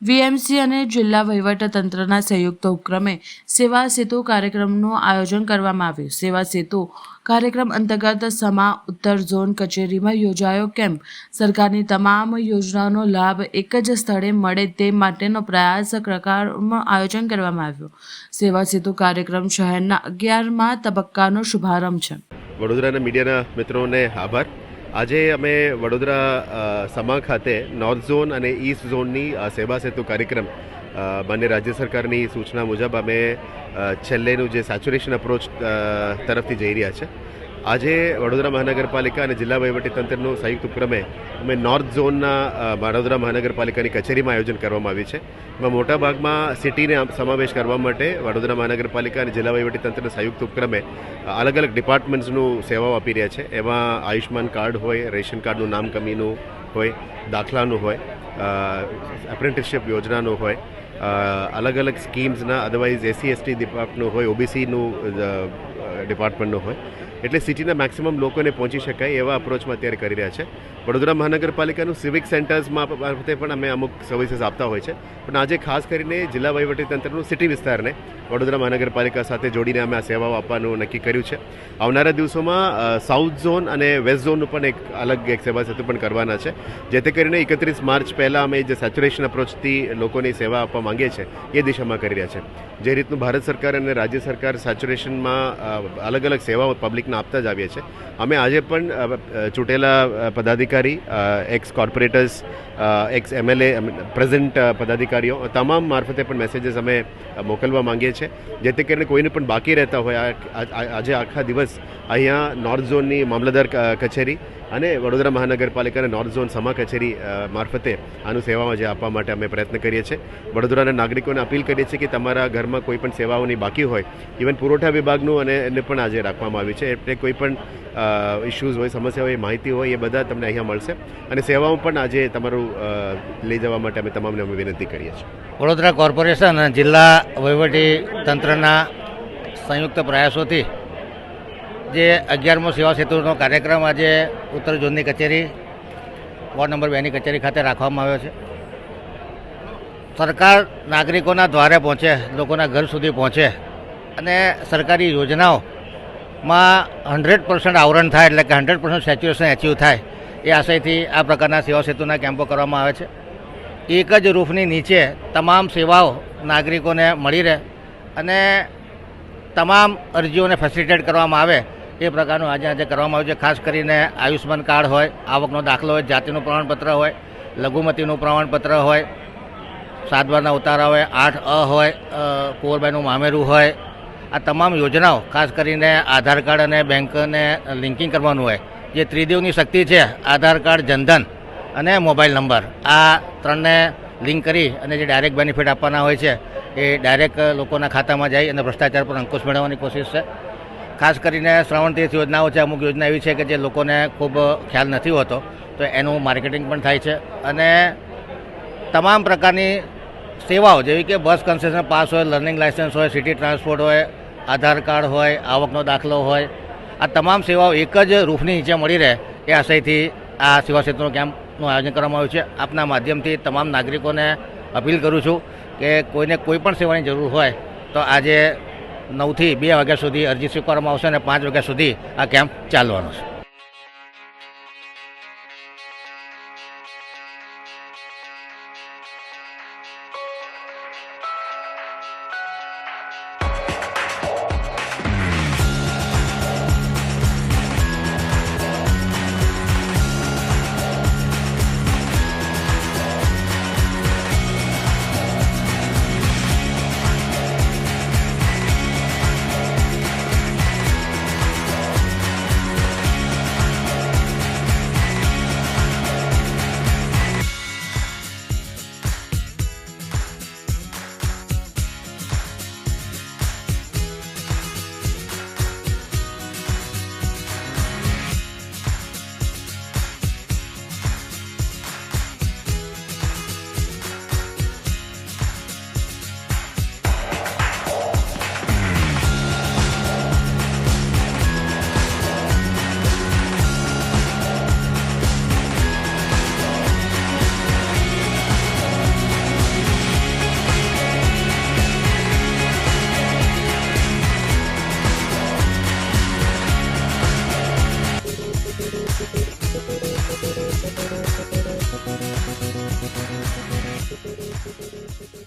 VMC અને જિલ્લા વહીવટીતંત્રના સંયુક્ત ઉપક્રમે સેવા સેતુ કાર્યક્રમનું આયોજન કરવામાં આવ્યું. સેવા સેતુ કાર્યક્રમ અંતર્ગત સમા ઉત્તર ઝોન કચેરીમાં યોજાયો કેમ્પ. સરકારની તમામ યોજનાઓનો લાભ એક જ સ્થળે મળે તે માટેનો પ્રયાસ કાર્યક્રમનું આયોજન કરવામાં આવ્યું. સેવા સેતુ કાર્યક્રમ શહેરના 11મા તબક્કાનો શુભારંભ છે. વડોદરાના મીડિયાના મિત્રોને આભાર. આજે અમે વડોદરા સમા ખાતે નોર્થ ઝોન અને ઈસ્ટ ઝોનની સેવા સેતુ કાર્યક્રમ માન્ય રાજ્ય સરકારની સૂચના મુજબ અમે છેલ્લેનું જે સેચ્યુરેશન અપ્રોચ તરફથી જઈ રહ્યા છે. આજે વડોદરા મહાનગરપાલિકા અને જિલ્લા વહીવટીતંત્રનું સંયુક્ત ઉપક્રમે અમે નોર્થ ઝોનના વડોદરા મહાનગરપાલિકાની કચેરીમાં આયોજન કરવામાં આવ્યું છે. એમાં મોટાભાગમાં સિટીને સમાવેશ કરવા માટે વડોદરા મહાનગરપાલિકા અને જિલ્લા વહીવટીતંત્રના સંયુક્ત ઉપક્રમે અલગ અલગ ડિપાર્ટમેન્ટ્સનું સેવાઓ આપી રહ્યા છે. એમાં આયુષ્યમાન કાર્ડ હોય, રેશન કાર્ડનું નામ કમીનું હોય, દાખલાનું હોય, એપ્રેન્ટિસશીપ યોજનાનું હોય, અલગ અલગ સ્કીમ્સના અદરવાઇઝ એસસી એસટી ડિપાર્ટમેન્ટનું હોય, ઓબીસીનું ડિપાર્ટમેન્ટનું હોય. એટલે સિટીના મેક્સિમમ લોકોને પહોંચી શકાય એવા અપ્રોચમાં અત્યારે કરી રહ્યા છે. વડોદરા મહાનગરપાલિકાનું સિવિક સેન્ટર્સમાં પણ અમે અમુક સર્વિસીસ આપતા હોય છે, પણ આજે ખાસ કરીને જિલ્લા વહીવટીતંત્રનું સિટી વિસ્તારને વડોદરા મહાનગરપાલિકા સાથે જોડીને અમે આ સેવાઓ આપવાનું નક્કી કર્યું છે. આવનારા દિવસોમાં સાઉથ ઝોન અને વેસ્ટ ઝોનનું પણ અલગ એક સેવા સેતુ પણ કરવાના છે, જેથી કરીને 31 માર્ચ પહેલાં અમે જે સેચ્યુરેશન અપ્રોચથી લોકોની સેવા આપવા માંગીએ છીએ એ દિશામાં કરી રહ્યા છે. જે રીતનું ભારત સરકાર અને રાજ્ય સરકાર સેચ્યુરેશનમાં અલગ અલગ સેવાઓ પબ્લિકને આપતા જ આવીએ છીએ, અમે આજે પણ ચૂંટેલા પદાધિકારી, ex corporators, ex MLA, present પદાધિકારીઓ તમામ મારફતે પણ મેસેજીસ અમે મોકલવા માંગીએ છીએ, જેથી કરીને કોઈને પણ બાકી રહેતા હોય. આજે આખા દિવસ અહીંયા નોર્થ ઝોનની મામલતદાર કચેરી અને વડોદરા મહાનગરપાલિકાના નોર્થ ઝોન સમા કચેરી મારફતે આનું સેવામાં જે આપવા માટે અમે પ્રયત્ન કરીએ છીએ. વડોદરાના નાગરિકોને અપીલ કરીએ છીએ કે તમારા ઘરમાં કોઈ પણ સેવાઓની બાકી હોય, ઇવન પુરવઠા વિભાગનું અને એને પણ આજે રાખવામાં આવ્યું છે. એટલે કોઈ પણ ઇસ્યુઝ હોય, સમસ્યા હોય, માહિતી હોય એ બધા તમને અહીંયા મળશે અને સેવાઓ પણ આજે તમારું લઈ જવા માટે અમે તમામને અમે વિનંતી કરીએ છીએ. વડોદરા કોર્પોરેશન અને જિલ્લા વહીવટી તંત્રના સંયુક્ત પ્રયાસોથી જે 11મો સેવા સેતુનો કાર્યક્રમ આજે ઉત્તર ઝોનની કચેરી વોર્ડ નંબર 2ની કચેરી ખાતે રાખવામાં આવ્યો છે. સરકાર નાગરિકોના દ્વારે પહોંચે, લોકોના ઘર સુધી પહોંચે અને સરકારી યોજનાઓમાં 100% આવરણ થાય, એટલે કે 100% સેચ્યુરેશન એચીવ થાય એ આશયથી આ પ્રકારના સેવા સેતુના કેમ્પો કરવામાં આવે છે. એક જ રૂફની નીચે તમામ સેવાઓ નાગરિકોને મળી રહે અને તમામ અરજીઓને ફેસિલિટેટ કરવામાં આવે એ પ્રકારનું આજે કરવામાં આવ્યું છે. ખાસ કરીને આયુષ્યમાન કાર્ડ હોય, આવકનો દાખલો હોય, જાતિનું પ્રમાણપત્ર હોય, લઘુમતીનું પ્રમાણપત્ર હોય, 7 બારના ઉતારા હોય, 8A હોય, 4/નું મામેરું હોય, આ તમામ યોજનાઓ ખાસ કરીને આધાર કાર્ડ અને બેંકને લિંકિંગ કરવાનું હોય. જે ત્રિદેવની શક્તિ છે, આધાર કાર્ડ, જનધન અને મોબાઈલ નંબર, આ ત્રણને લિંક કરી અને જે ડાયરેક્ટ બેનિફિટ આપવાના હોય છે એ ડાયરેક્ટ લોકોના ખાતામાં જાય અને ભ્રષ્ટાચાર પર અંકુશ મેળવવાની કોશિશ છે. ખાસ કરીને શ્રવણ તીર્થ યોજનાઓ છે, અમુક યોજના એવી છે કે જે લોકોને ખૂબ ખ્યાલ નથી હોતો, તો એનું માર્કેટિંગ પણ થાય છે. અને તમામ પ્રકારની સેવાઓ જેવી કે બસ કન્સેશન પાસ હોય, લર્નિંગ લાયસન્સ હોય, સિટી ટ્રાન્સપોર્ટ હોય, આધાર કાર્ડ હોય, આવકનો દાખલો હોય, આ તમામ સેવાઓ એક જ રૂફની નીચે મળી રહે એ આશયથી આ સેવા સેતુનો કેમ્પનું આયોજન કરવામાં આવ્યું છે. આપના માધ્યમથી તમામ નાગરિકોને અપીલ કરું છું કે કોઈને કોઈ પણ સેવાની જરૂર હોય તો આજે 9 થી 2 વાગ્યા સુધી અરજી સ્વીકારવામાં આવશે અને 5 વાગ્યા સુધી આ કેમ્પ ચાલવાનો છે.